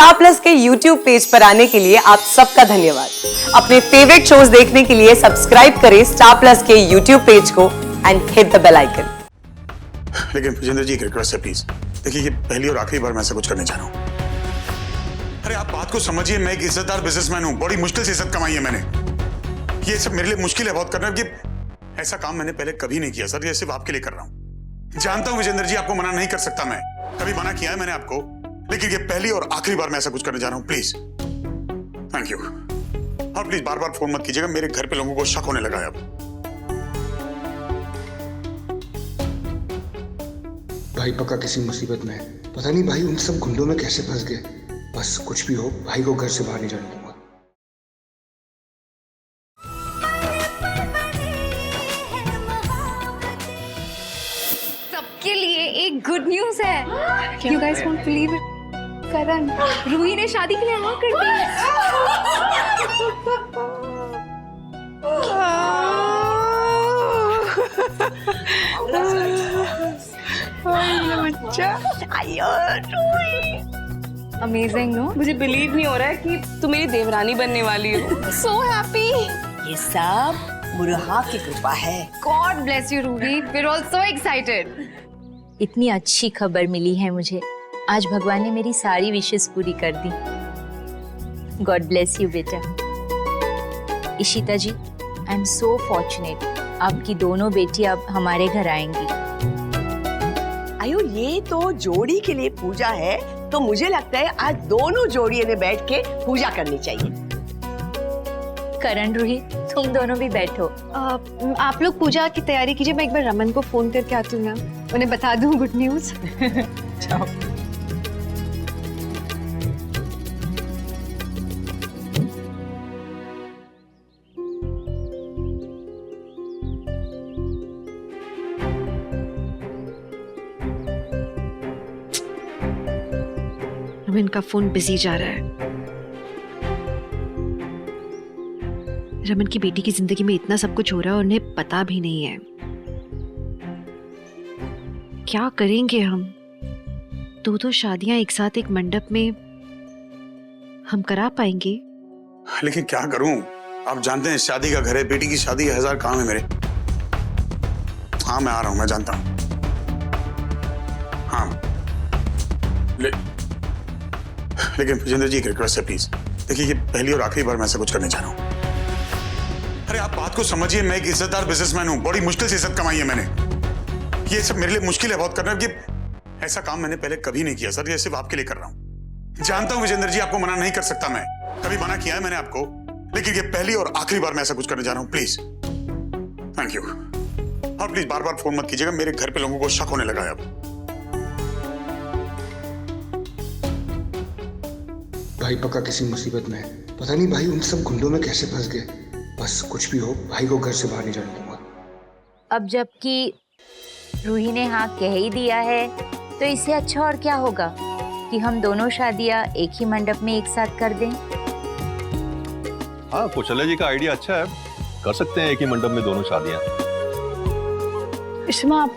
Star Plus के YouTube page पर आने के लिए आप सबका धन्यवाद। अपने फेवरेट शोज देखने के लिए सब्सक्राइब करें स्टार प्लस के YouTube पेज को and hit the bell icon. लेकिन विजेंद्र जी एक रिक्वेस्ट है प्लीज, देखिए ये पहली और आखिरी बार मैं ऐसा कुछ करने जा रहा हूँ। अरे आप बात को समझिए, मैं एक इज्जतदार बिजनेसमैन हूँ, बड़ी मुश्किल से इज्जत कमाई है मैंने। ये सब मेरे लिए मुश्किल है बहुत करना, कि ऐसा काम मैंने पहले कभी नहीं किया सर, ये सिर्फ आपके लिए कर रहा हूँ। जानता हूँ विजेंद्र जी आपको मना नहीं कर सकता, मैं कभी मना किया है मैंने आपको, लेकिन ये पहली और आखिरी बार मैं ऐसा कुछ करने जा रहा हूँ। Please, thank you. और प्लीज बार बार फोन मत कीजिएगा, मेरे घर पे लोगों को शक होने लगा है अब। भाई पक्का किसी मुसीबत में है, पता नहीं भाई उन सब गुंडों में कैसे फंस गए। बस कुछ भी हो, भाई को घर से बाहर नहीं जाने दूंगा। सबके लिए एक गुड न्यूज है। You guys won't believe it, Karan, Ruhi ने शादी के लिए हाँ कर दी। अमेजिंग नो, मुझे बिलीव नहीं हो रहा है कि तू मेरी देवरानी बनने वाली हो। So happy. ये सब मुरहा की कृपा है। God bless you Ruhi, we are all so excited. इतनी अच्छी खबर मिली है मुझे। आज भगवान ने मेरी सारी विशेस पूरी कर दी। गॉड ब्लेस यू बेटा। इशिता जी, आई एम सो फॉर्चुनेट, आपकी दोनों बेटी अब हमारे घर आएंगी। आयो, ये तो जोड़ी के लिए पूजा है, तो मुझे लगता है आज दोनों जोड़ियों ने बैठ के पूजा करनी चाहिए। करण, रूही, तुम दोनों भी बैठो। आप लोग पूजा की तैयारी कीजिए, मैं एक बार रमन को फोन करके आती हूँ ना, उन्हें बता दूँ गुड न्यूज। जाओ। रमन का फोन बिजी जा रहा है। रमन की बेटी की जिंदगी में इतना सब कुछ हो रहा है और उन्हें पता भी नहीं है। क्या करेंगे हम? दो शादियां एक साथ एक मंडप में हम करा पाएंगे? लेकिन क्या करूं, आप जानते हैं शादी का घर है, बेटी की शादी है, 1000 काम है मेरे। हाँ मैं आ रहा हूं, मैं जानता हूं। हाँ लेकिन विजेंद्र जी एक रिक्वेस्ट है प्लीज, देखिए ये पहली और आखिरी बार मैं ऐसा कुछ करने जा रहा हूं। अरे आप बात को समझिए, मैं एक इज्जतदार बिजनेसमैन हूं, बड़ी मुश्किल से इज्जत कमाई है मैंने। ये सब मेरे लिए मुश्किल है बहुत करना, कि ऐसा काम मैंने पहले कभी नहीं किया सर, ये सिर्फ आपके लिए कर रहा हूं। जानता हूं विजेंद्र जी आपको मना नहीं कर सकता, मैं कभी मना किया है मैंने आपको, लेकिन ये पहली और आखिरी बार मैं ऐसा कुछ करने जा रहा हूं। Please, thank you. और प्लीज बार बार फोन मत कीजिएगा, मेरे घर पे लोगों को शक होने लगा है अब। भाई पक्का किसी मुसीबत में है, पता नहीं भाई उन सब गुंडों में कैसे फंस गए। बस कुछ भी हो, भाई को घर से बाहर नहीं जाने दूंगा। अब जबकि रूही ने हाँ कह ही दिया है, तो इससे अच्छा और क्या होगा कि हम दोनों शादियां एक ही मंडप में एक साथ कर दें। हाँ, कौशल्या जी का आइडिया अच्छा है, कर सकते हैं एक ही मंडप में दोनों शादियां। इश्मा,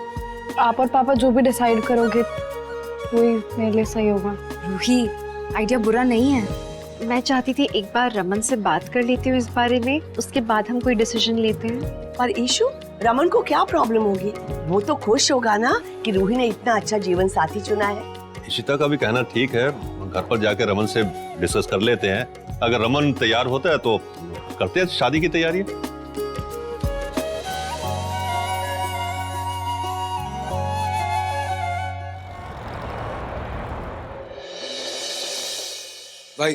आप और पापा जो भी डिसाइड करोगे वही मेरे लिए सही होगा। रूही, आइडिया बुरा नहीं है। मैं चाहती थी एक बार रमन से बात कर लेती हूँ इस बारे में, उसके बाद हम कोई डिसीजन लेते हैं। पर ईशु, रमन को क्या प्रॉब्लम होगी? वो तो खुश होगा ना कि रूही ने इतना अच्छा जीवन साथी चुना है। इशिता का भी कहना ठीक है, घर पर जाकर रमन से डिस्कस कर लेते हैं। अगर रमन तैयार होता है तो करते हैं शादी की तैयारी। भाई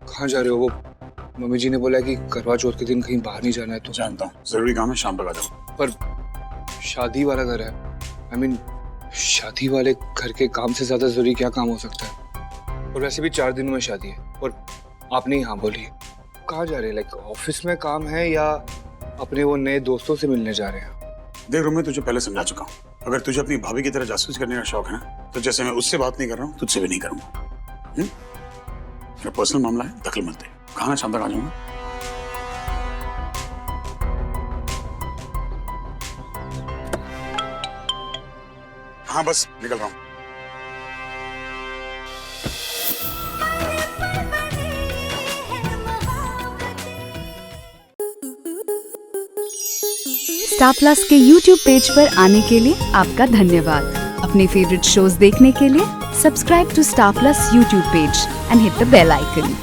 कहाँ जा रहे हो? वो मम्मी जी ने बोला है कि करवा चौथ के दिन कहीं बाहर नहीं जाना है। तो जानता हूँ, जरूरी काम है, शाम तक आ जाओ। पर शादी वाला घर है, I mean, शादी वाले घर के काम से ज्यादा जरूरी क्या काम हो सकता है? और वैसे भी 4 दिनों में शादी है और आपने ही हाँ बोली। कहाँ जा रहे हैं? लाइक ऑफिस में काम है या अपने वो नए दोस्तों से मिलने जा रहे हैं? देख मैं तुझे पहले समझा चुका हूँ, अगर तुझे अपनी भाभी की तरह जासूस करने का शौक है ना, तो जैसे मैं उससे बात नहीं कर रहा हूँ, तुझसे भी नहीं करूंगा। मेरा पर्सनल मामला है, दखल मत दे। खाना शाम तक आ जाऊंगा। हाँ बस निकल रहा हूँ। स्टार प्लस के यूट्यूब पेज पर आने के लिए आपका धन्यवाद। अपने फेवरेट शोज देखने के लिए subscribe to Star Plus YouTube page and hit the bell icon.